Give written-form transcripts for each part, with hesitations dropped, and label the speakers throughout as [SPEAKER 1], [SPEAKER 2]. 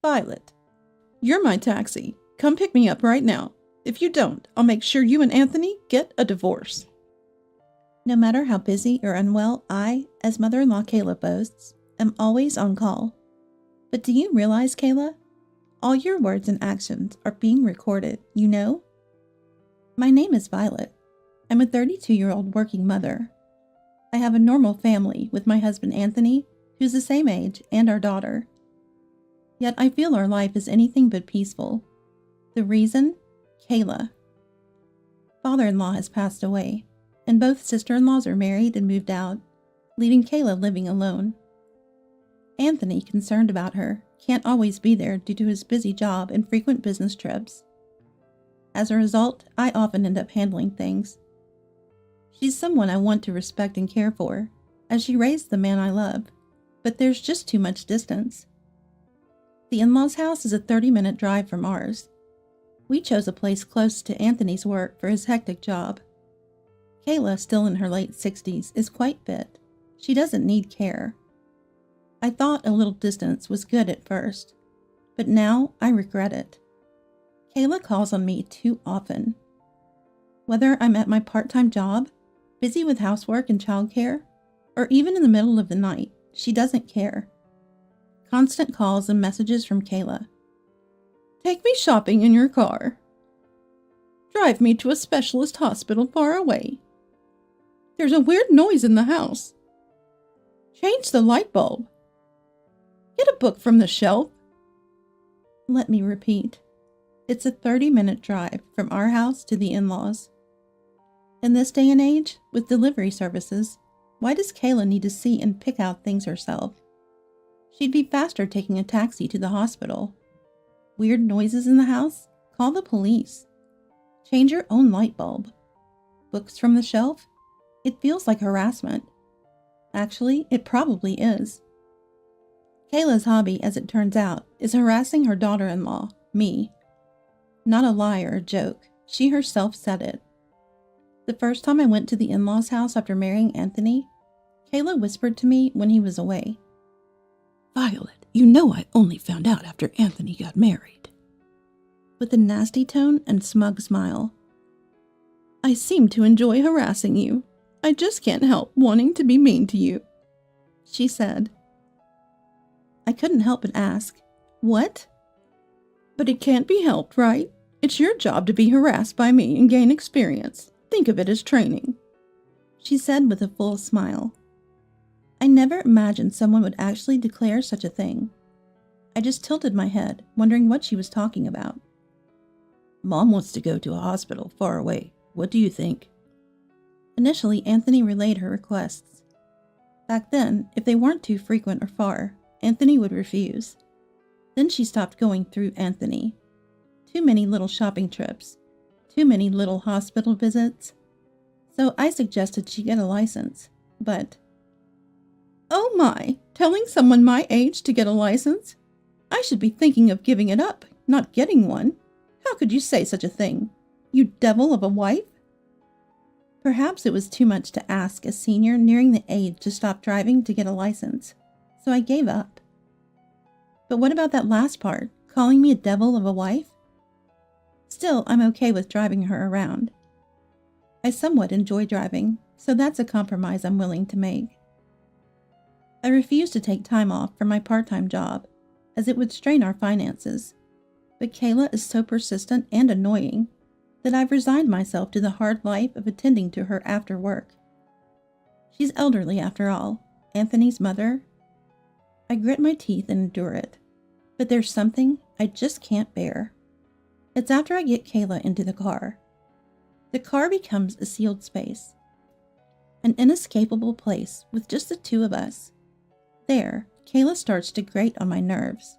[SPEAKER 1] Violet, you're my taxi. Come pick me up right now. If you don't, I'll make sure you and Anthony get a divorce. No matter how busy or unwell I, as mother-in-law Kayla boasts, am always on call. But do you realize, Kayla? All your words and actions are being recorded, you know? My name is Violet. I'm a 32-year-old working mother. I have a normal family with my husband Anthony, who's the same age, and our daughter. Yet I feel our life is anything but peaceful. The reason? Kayla. Father-in-law has passed away, and both sister-in-laws are married and moved out, leaving Kayla living alone. Anthony, concerned about her, can't always be there due to his busy job and frequent business trips. As a result, I often end up handling things. She's someone I want to respect and care for, as she raised the man I love, but there's just too much distance. The in-laws' house is a 30-minute drive from ours. We chose a place close to Anthony's work for his hectic job. Kayla, still in her late 60s, is quite fit. She doesn't need care. I thought a little distance was good at first, but now I regret it. Kayla calls on me too often. Whether I'm at my part-time job, busy with housework and childcare, or even in the middle of the night, she doesn't care. Constant calls and messages from Kayla. Take me shopping in your car. Drive me to a specialist hospital far away. There's a weird noise in the house. Change the light bulb. Get a book from the shelf. Let me repeat. It's a 30-minute drive from our house to the in-laws. In this day and age, with delivery services, why does Kayla need to see and pick out things herself? She'd be faster taking a taxi to the hospital. Weird noises in the house? Call the police. Change your own light bulb. Books from the shelf? It feels like harassment. Actually, it probably is. Kayla's hobby, as it turns out, is harassing her daughter-in-law, me. Not a lie or a joke. She herself said it. The first time I went to the in-laws' house after marrying Anthony, Kayla whispered to me when he was away. Violet, you know I only found out after Anthony got married. With a nasty tone and smug smile. I seem to enjoy harassing you. I just can't help wanting to be mean to you, she said. I couldn't help but ask, what? But it can't be helped, right? It's your job to be harassed by me and gain experience. Think of it as training, she said with a full smile. I never imagined someone would actually declare such a thing. I just tilted my head, wondering what she was talking about. Mom wants to go to a hospital far away. What do you think? Initially, Anthony relayed her requests. Back then, if they weren't too frequent or far, Anthony would refuse. Then she stopped going through Anthony. Too many little shopping trips. Too many little hospital visits. So I suggested she get a license, but... Oh my, telling someone my age to get a license? I should be thinking of giving it up, not getting one. How could you say such a thing? You devil of a wife? Perhaps it was too much to ask a senior nearing the age to stop driving to get a license, so I gave up. But what about that last part, calling me a devil of a wife? Still, I'm okay with driving her around. I somewhat enjoy driving, so that's a compromise I'm willing to make. I refuse to take time off from my part-time job, as it would strain our finances, but Kayla is so persistent and annoying that I've resigned myself to the hard life of attending to her after work. She's elderly after all, Anthony's mother. I grit my teeth and endure it, but there's something I just can't bear. It's after I get Kayla into the car. The car becomes a sealed space, an inescapable place with just the two of us. There, Kayla starts to grate on my nerves.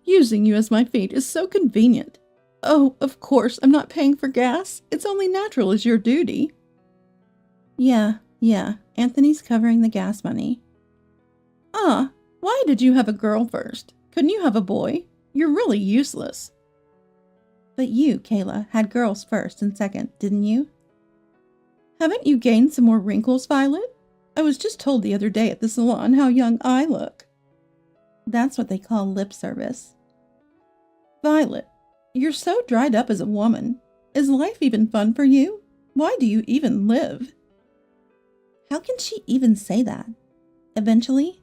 [SPEAKER 1] Using you as my feet is so convenient. Oh, of course, I'm not paying for gas. It's only natural as your duty. Yeah, Anthony's covering the gas money. Why did you have a girl first? Couldn't you have a boy? You're really useless. But you, Kayla, had girls first and second, didn't you? Haven't you gained some more wrinkles, Violet? I was just told the other day at the salon how young I look. That's what they call lip service. Violet, you're so dried up as a woman. Is life even fun for you? Why do you even live? How can she even say that? Eventually,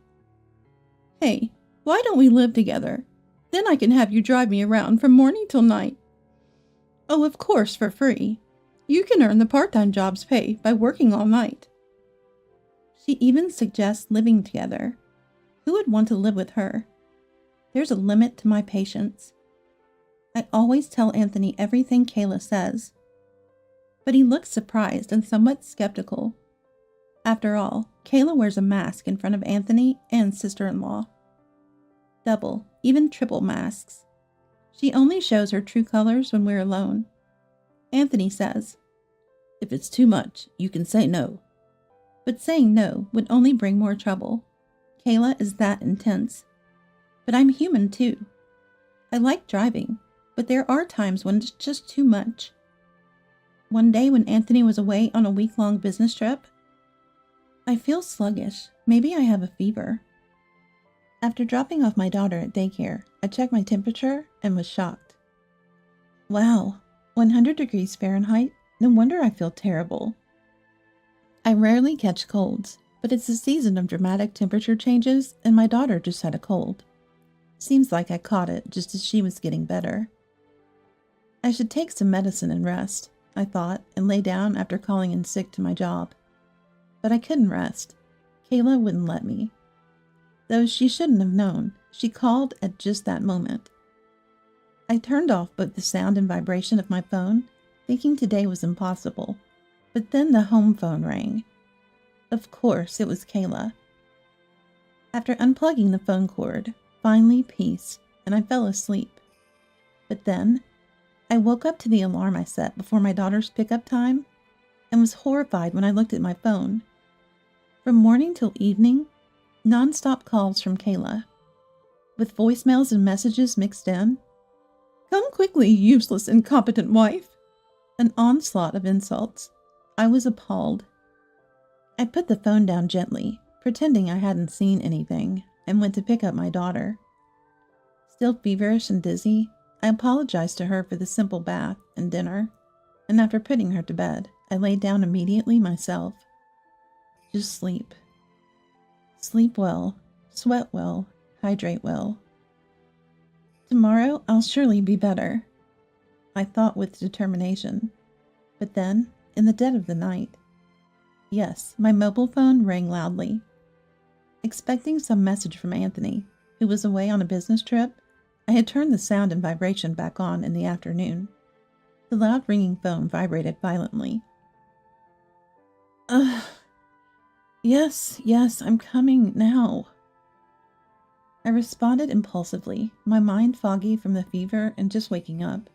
[SPEAKER 1] hey, why don't we live together? Then I can have you drive me around from morning till night. Oh, of course, for free. You can earn the part-time job's pay by working all night. She even suggests living together. Who would want to live with her? There's a limit to my patience. I always tell Anthony everything Kayla says, but he looks surprised and somewhat skeptical. After all, Kayla wears a mask in front of Anthony and sister-in-law. Double, even triple masks. She only shows her true colors when we're alone. Anthony says, "If it's too much, you can say no." But saying no would only bring more trouble. Kayla is that intense. But I'm human too. I like driving, but there are times when it's just too much. One day when Anthony was away on a week-long business trip, I feel sluggish. Maybe I have a fever. After dropping off my daughter at daycare, I checked my temperature and was shocked. Wow, 100 degrees Fahrenheit? No wonder I feel terrible. I rarely catch colds, but it's a season of dramatic temperature changes, and my daughter just had a cold. Seems like I caught it just as she was getting better. I should take some medicine and rest, I thought, and lay down after calling in sick to my job. But I couldn't rest. Kayla wouldn't let me. Though she shouldn't have known, she called at just that moment. I turned off both the sound and vibration of my phone, thinking today was impossible. But then the home phone rang. Of course, it was Kayla. After unplugging the phone cord, finally peace, and I fell asleep. But then, I woke up to the alarm I set before my daughter's pickup time, and was horrified when I looked at my phone. From morning till evening, non-stop calls from Kayla, with voicemails and messages mixed in. "Come quickly, useless, incompetent wife!" An onslaught of insults. I was appalled. I put the phone down gently, pretending I hadn't seen anything, and went to pick up my daughter. Still feverish and dizzy, I apologized to her for the simple bath and dinner, and after putting her to bed, I laid down immediately myself. Just sleep. Sleep well, sweat well, hydrate well. Tomorrow I'll surely be better, I thought with determination. But then, in the dead of the night, yes, my mobile phone rang loudly. Expecting some message from Anthony, who was away on a business trip, I had turned the sound and vibration back on in the afternoon. The loud ringing phone vibrated violently. Yes, I'm coming now. I responded impulsively, my mind foggy from the fever and just waking up,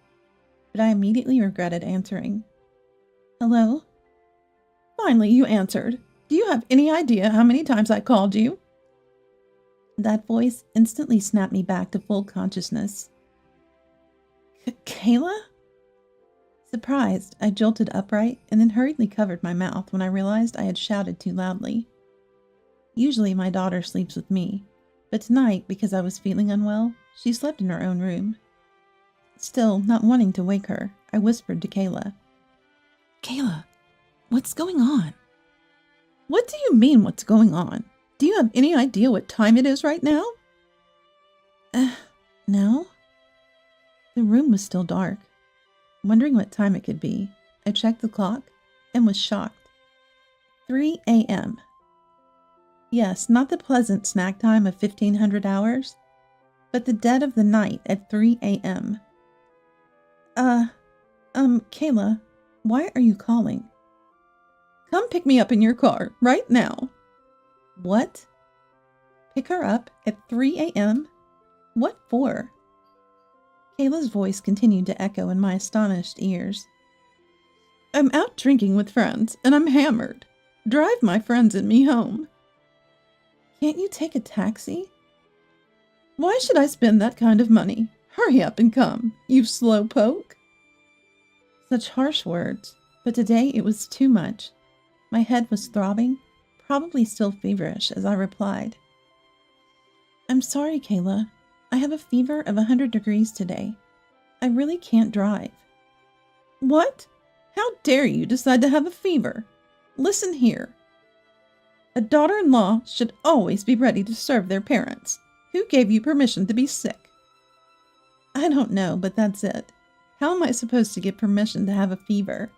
[SPEAKER 1] but I immediately regretted answering. Hello? Finally, you answered. Do you have any idea how many times I called you? That voice instantly snapped me back to full consciousness. Kayla? Surprised, I jolted upright and then hurriedly covered my mouth when I realized I had shouted too loudly. Usually my daughter sleeps with me, but tonight, because I was feeling unwell, she slept in her own room. Still, not wanting to wake her, I whispered to Kayla. Kayla, what's going on? What do you mean, what's going on? Do you have any idea what time it is right now? No? The room was still dark. Wondering what time it could be, I checked the clock and was shocked. 3 a.m. Yes, not the pleasant snack time of 1500 hours, but the dead of the night at 3 a.m. Kayla, why are you calling? Come pick me up in your car, right now. What? Pick her up at 3 a.m.? What for? Kayla's voice continued to echo in my astonished ears. I'm out drinking with friends, and I'm hammered. Drive my friends and me home. Can't you take a taxi? Why should I spend that kind of money? Hurry up and come, you slowpoke. Such harsh words, but today it was too much. My head was throbbing, probably still feverish, as I replied. I'm sorry, Kayla. I have a fever of 100 degrees today. I really can't drive. What? How dare you decide to have a fever? Listen here. A daughter-in-law should always be ready to serve their parents. Who gave you permission to be sick? I don't know, but that's it. How am I supposed to get permission to have a fever?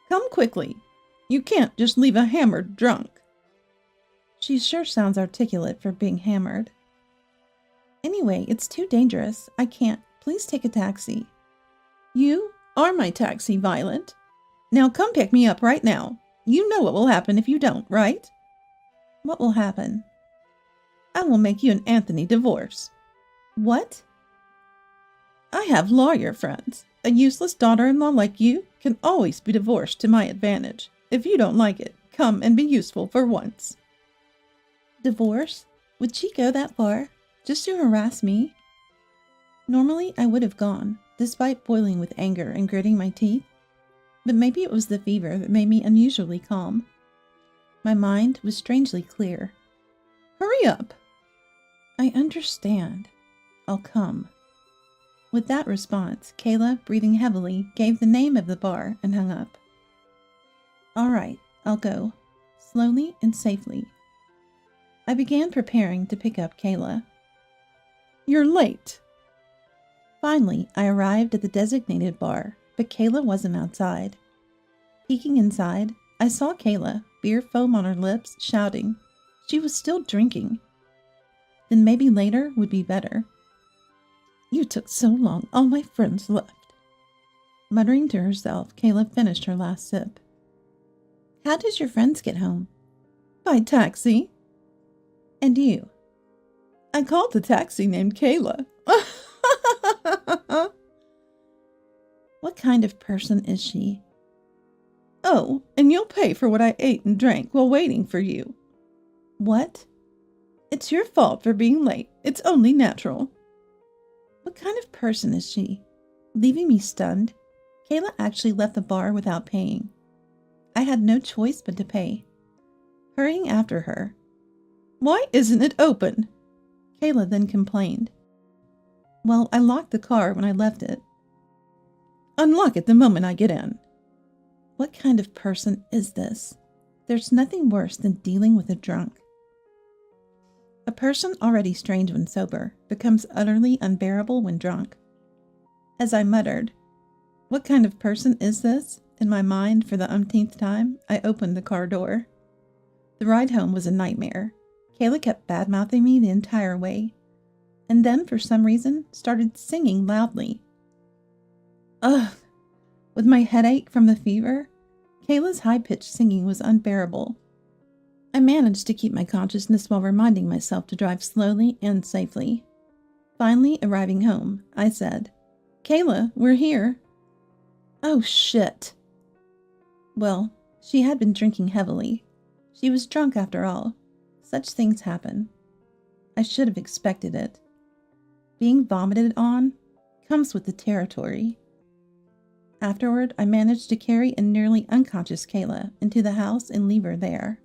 [SPEAKER 1] Come quickly. You can't just leave a hammered drunk. She sure sounds articulate for being hammered. Anyway, it's too dangerous. I can't. Please take a taxi. You are my taxi, Violet. Now come pick me up right now. You know what will happen if you don't, right? What will happen? I will make you and Anthony divorce. What? I have lawyer friends. A useless daughter-in-law like you can always be divorced to my advantage. If you don't like it, come and be useful for once. Divorce? Would she go that far? Just to harass me? Normally, I would have gone, despite boiling with anger and gritting my teeth. But maybe it was the fever that made me unusually calm. My mind was strangely clear. Hurry up! I understand. I'll come. With that response, Kayla, breathing heavily, gave the name of the bar and hung up. All right, I'll go. Slowly and safely. I began preparing to pick up Kayla. You're late. Finally, I arrived at the designated bar, but Kayla wasn't outside. Peeking inside, I saw Kayla, beer foam on her lips, shouting. She was still drinking. Then maybe later would be better. You took so long, all my friends left. Muttering to herself, Kayla finished her last sip. How did your friends get home? By taxi. And you? I called the taxi named Kayla. What kind of person is she? Oh, and you'll pay for what I ate and drank while waiting for you. What? It's your fault for being late. It's only natural. What kind of person is she? Leaving me stunned, Kayla actually left the bar without paying. I had no choice but to pay. Hurrying after her. Why isn't it open? Kayla then complained. Well, I locked the car when I left it. Unlock it the moment I get in. What kind of person is this? There's nothing worse than dealing with a drunk. A person already strange when sober becomes utterly unbearable when drunk. As I muttered, what kind of person is this? In my mind for the umpteenth time, I opened the car door. The ride home was a nightmare. Kayla kept bad-mouthing me the entire way, and then, for some reason, started singing loudly. Ugh! With my headache from the fever, Kayla's high-pitched singing was unbearable. I managed to keep my consciousness while reminding myself to drive slowly and safely. Finally, arriving home, I said, Kayla, we're here. Oh, shit. Well, she had been drinking heavily. She was drunk after all. Such things happen. I should have expected it. Being vomited on comes with the territory. Afterward, I managed to carry a nearly unconscious Kayla into the house and leave her there.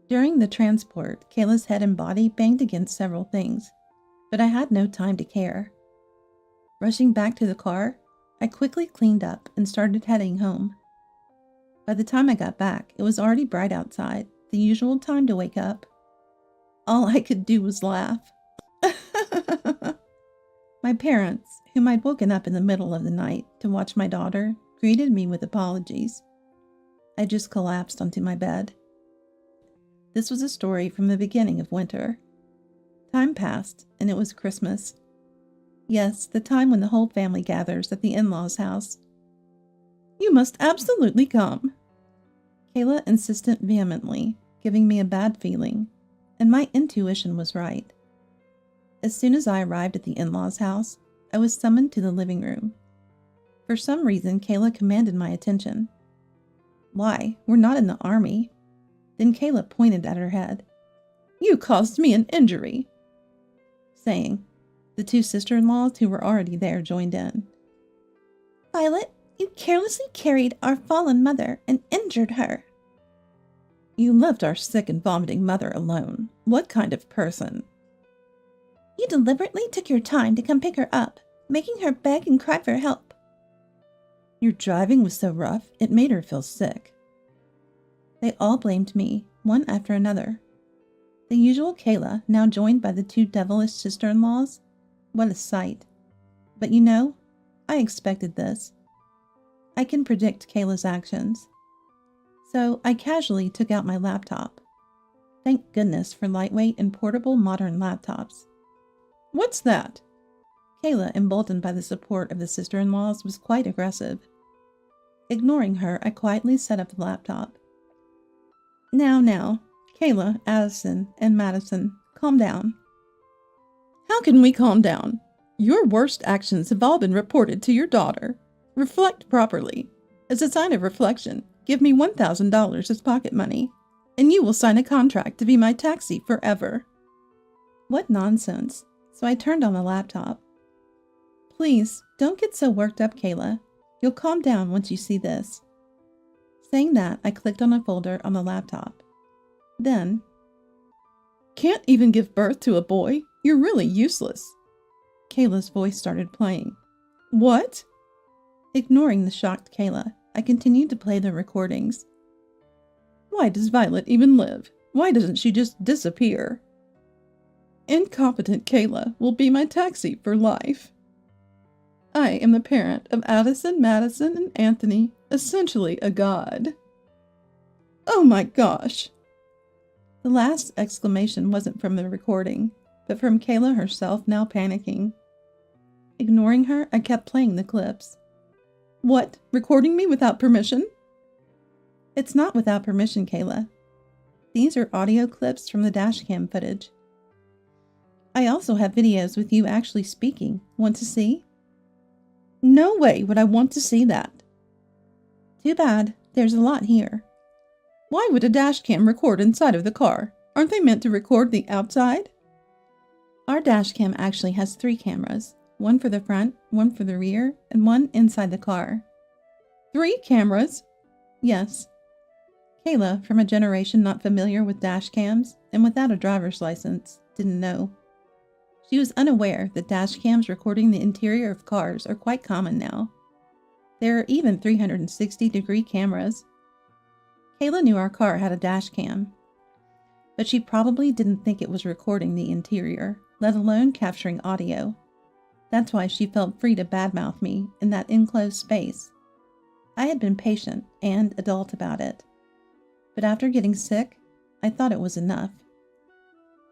[SPEAKER 1] During the transport, Kayla's head and body banged against several things, but I had no time to care. Rushing back to the car, I quickly cleaned up and started heading home. By the time I got back, it was already bright outside, the usual time to wake up. All I could do was laugh. My parents, whom I'd woken up in the middle of the night to watch my daughter, greeted me with apologies. I just collapsed onto my bed. This was a story from the beginning of winter. Time passed, and it was Christmas. Yes, the time when the whole family gathers at the in-laws' house. You must absolutely come. Kayla insisted vehemently, giving me a bad feeling, and my intuition was right. As soon as I arrived at the in-laws' house, I was summoned to the living room. For some reason, Kayla commanded my attention. Why, we're not in the army. Then Kayla pointed at her head. You caused me an injury. Saying, the two sister-in-laws who were already there joined in. Violet, you carelessly carried our fallen mother and injured her. You left our sick and vomiting mother alone. What kind of person? You deliberately took your time to come pick her up, making her beg and cry for help. Your driving was so rough, it made her feel sick. They all blamed me, one after another. The usual Kayla, now joined by the two devilish sister-in-laws. What a sight. But you know, I expected this. I can predict Kayla's actions. So I casually took out my laptop. Thank goodness for lightweight and portable modern laptops. What's that? Kayla, emboldened by the support of the sister-in-laws, was quite aggressive. Ignoring her, I quietly set up the laptop. Now, Kayla, Addison, and Madison, calm down. How can we calm down? Your worst actions have all been reported to your daughter. Reflect properly. As a sign of reflection, give me $1,000 as pocket money, and you will sign a contract to be my taxi forever. What nonsense. So I turned on the laptop. Please, don't get so worked up, Kayla. You'll calm down once you see this. Saying that, I clicked on a folder on the laptop. Then, can't even give birth to a boy? You're really useless. Kayla's voice started playing. What? Ignoring the shocked Kayla, I continued to play the recordings. Why does Violet even live? Why doesn't she just disappear? Incompetent Kayla will be my taxi for life. I am the parent of Addison, Madison, and Anthony, essentially a god. Oh my gosh! The last exclamation wasn't from the recording, but from Kayla herself, now panicking. Ignoring her, I kept playing the clips. What? Recording me without permission? It's not without permission, Kayla. These are audio clips from the dashcam footage. I also have videos with you actually speaking. Want to see? No way would I want to see that. Too bad. There's a lot here. Why would a dashcam record inside of the car? Aren't they meant to record the outside? Our dashcam actually has 3 cameras. One for the front, one for the rear, and one inside the car. 3 cameras? Yes. Kayla, from a generation not familiar with dashcams and without a driver's license, didn't know. She was unaware that dashcams recording the interior of cars are quite common now. There are even 360-degree cameras. Kayla knew our car had a dashcam, but she probably didn't think it was recording the interior, let alone capturing audio. That's why she felt free to badmouth me in that enclosed space. I had been patient and adult about it. But after getting sick, I thought it was enough.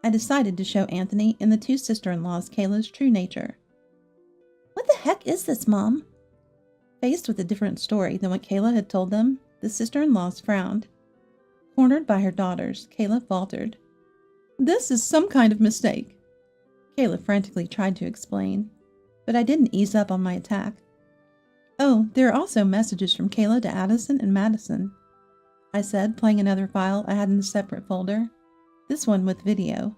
[SPEAKER 1] I decided to show Anthony and the 2 sister-in-laws Kayla's true nature. What the heck is this, Mom? Faced with a different story than what Kayla had told them, the sister-in-laws frowned. Cornered by her daughters, Kayla faltered. This is some kind of mistake. Kayla frantically tried to explain, but I didn't ease up on my attack. Oh, there are also messages from Kayla to Addison and Madison, I said, playing another file I had in a separate folder. This one with video.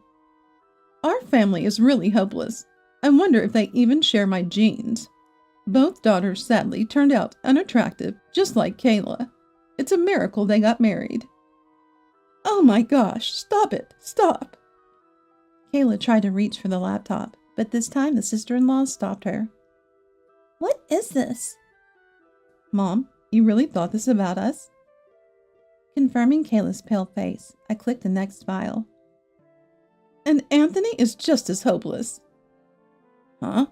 [SPEAKER 1] Our family is really hopeless. I wonder if they even share my genes. Both daughters sadly turned out unattractive, just like Kayla. It's a miracle they got married. Oh my gosh, stop it, stop! Kayla tried to reach for the laptop, but this time the sister-in-laws stopped her. What is this? Mom, you really thought this about us? Confirming Kayla's pale face, I clicked the next file. And Anthony is just as hopeless. Huh?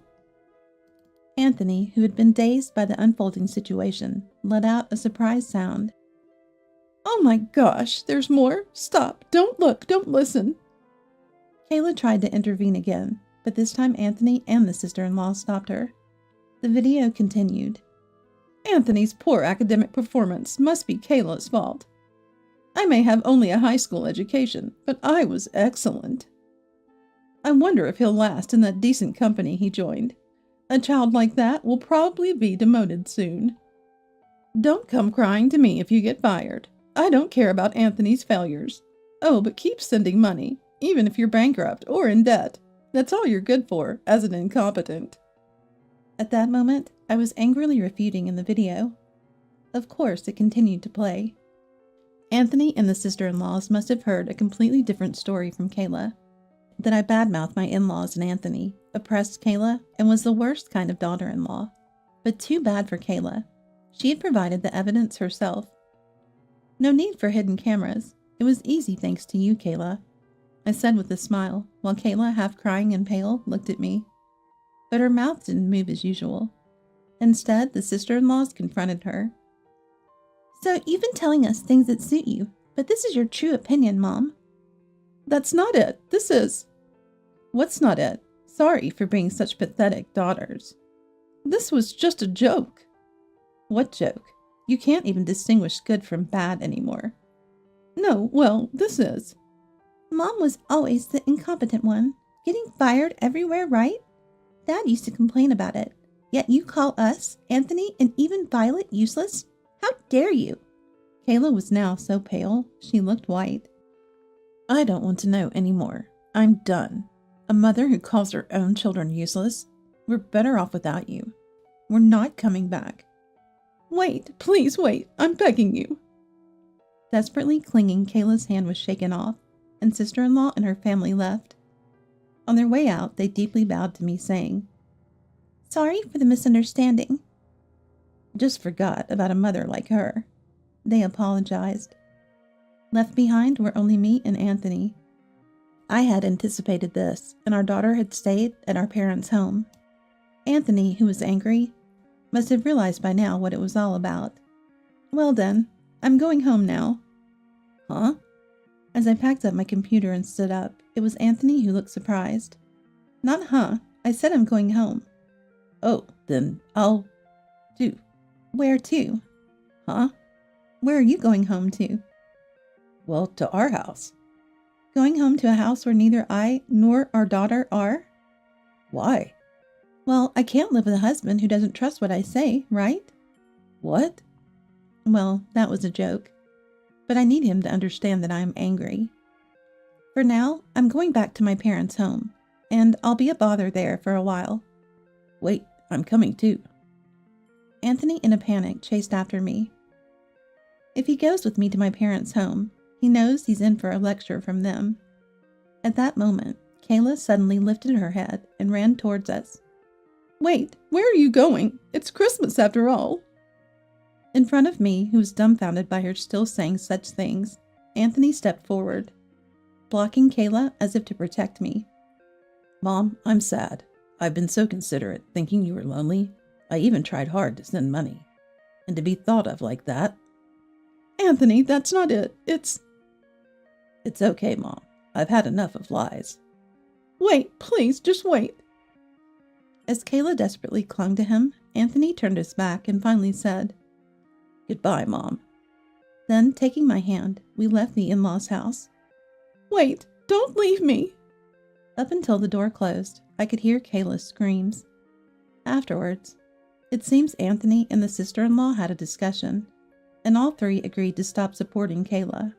[SPEAKER 1] Anthony, who had been dazed by the unfolding situation, let out a surprised sound. Oh my gosh, there's more? Stop, don't look, don't listen. Kayla tried to intervene again, but this time Anthony and the sister-in-law stopped her. The video continued. Anthony's poor academic performance must be Kayla's fault. I may have only a high school education, but I was excellent. I wonder if he'll last in that decent company he joined. A child like that will probably be demoted soon. Don't come crying to me if you get fired. I don't care about Anthony's failures. Oh, but keep sending money, even if you're bankrupt or in debt. That's all you're good for, as an incompetent. At that moment, I was angrily refuting in the video. Of course, it continued to play. Anthony and the sister-in-laws must have heard a completely different story from Kayla. That I badmouthed my in-laws and Anthony, oppressed Kayla, and was the worst kind of daughter-in-law. But too bad for Kayla. She had provided the evidence herself. No need for hidden cameras. It was easy thanks to you, Kayla, I said with a smile, while Kayla, half crying and pale, looked at me. But her mouth didn't move as usual. Instead, the sister-in-laws confronted her. So you've been telling us things that suit you, but this is your true opinion, Mom. That's not it. This is... What's not it? Sorry for being such pathetic daughters. This was just a joke. What joke? You can't even distinguish good from bad anymore. No, well, this is. Mom was always the incompetent one, getting fired everywhere, right? Dad used to complain about it. Yet you call us, Anthony, and even Violet useless? How dare you? Kayla was now so pale, she looked white. I don't want to know anymore. I'm done. A mother who calls her own children useless? We're better off without you. We're not coming back. Wait, please wait, I'm begging you. Desperately clinging, Kayla's hand was shaken off, and sister-in-law and her family left. On their way out, they deeply bowed to me, saying, Sorry for the misunderstanding. Just forgot about a mother like her. They apologized. Left behind were only me and Anthony. I had anticipated this, and our daughter had stayed at our parents' home. Anthony, who was angry, must have realized by now what it was all about. Well then, I'm going home now. Huh? As I packed up my computer and stood up, it was Anthony who looked surprised. Not huh, I said I'm going home. Oh, then I'll do. Where to? Huh? Where are you going home to? Well, to our house. Going home to a house where neither I nor our daughter are? Why? Well, I can't live with a husband who doesn't trust what I say, right? What? Well, that was a joke. But I need him to understand that I am angry. For now, I'm going back to my parents' home, and I'll be a bother there for a while. Wait, I'm coming too. Anthony, in a panic, chased after me. If he goes with me to my parents' home, he knows he's in for a lecture from them. At that moment, Kayla suddenly lifted her head and ran towards us. Wait, where are you going? It's Christmas after all. In front of me, who was dumbfounded by her still saying such things, Anthony stepped forward, blocking Kayla as if to protect me. Mom, I'm sad. I've been so considerate, thinking you were lonely. I even tried hard to send money. And to be thought of like that. Anthony, that's not it. It's okay, Mom. I've had enough of lies. Wait, please, just wait. As Kayla desperately clung to him, Anthony turned his back and finally said, Goodbye, Mom. Then, taking my hand, we left the in-laws' house. Wait, don't leave me. Up until the door closed, I could hear Kayla's screams. Afterwards, it seems Anthony and the sister-in-law had a discussion, and all three agreed to stop supporting Kayla.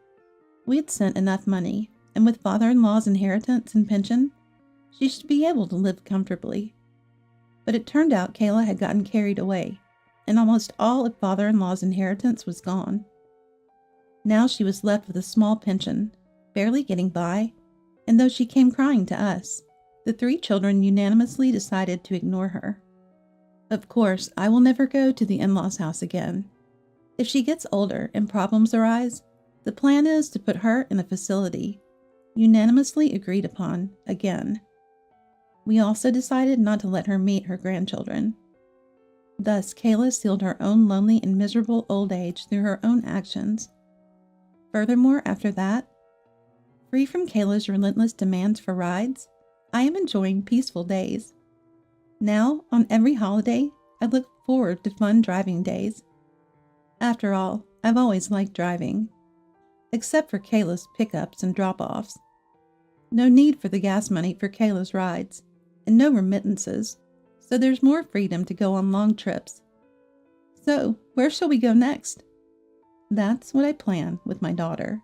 [SPEAKER 1] We had sent enough money, and with father-in-law's inheritance and pension, she should be able to live comfortably. But it turned out Kayla had gotten carried away, and almost all of father-in-law's inheritance was gone. Now she was left with a small pension, barely getting by, and though she came crying to us, the three children unanimously decided to ignore her. Of course, I will never go to the in-laws' house again. If she gets older and problems arise, the plan is to put her in a facility, unanimously agreed upon again. We also decided not to let her meet her grandchildren. Thus, Kayla sealed her own lonely and miserable old age through her own actions. Furthermore, after that, free from Kayla's relentless demands for rides, I am enjoying peaceful days. Now, on every holiday, I look forward to fun driving days. After all, I've always liked driving. Except for Kayla's pickups and drop-offs. No need for the gas money for Kayla's rides, and no remittances, so there's more freedom to go on long trips. So, where shall we go next? That's what I plan with my daughter.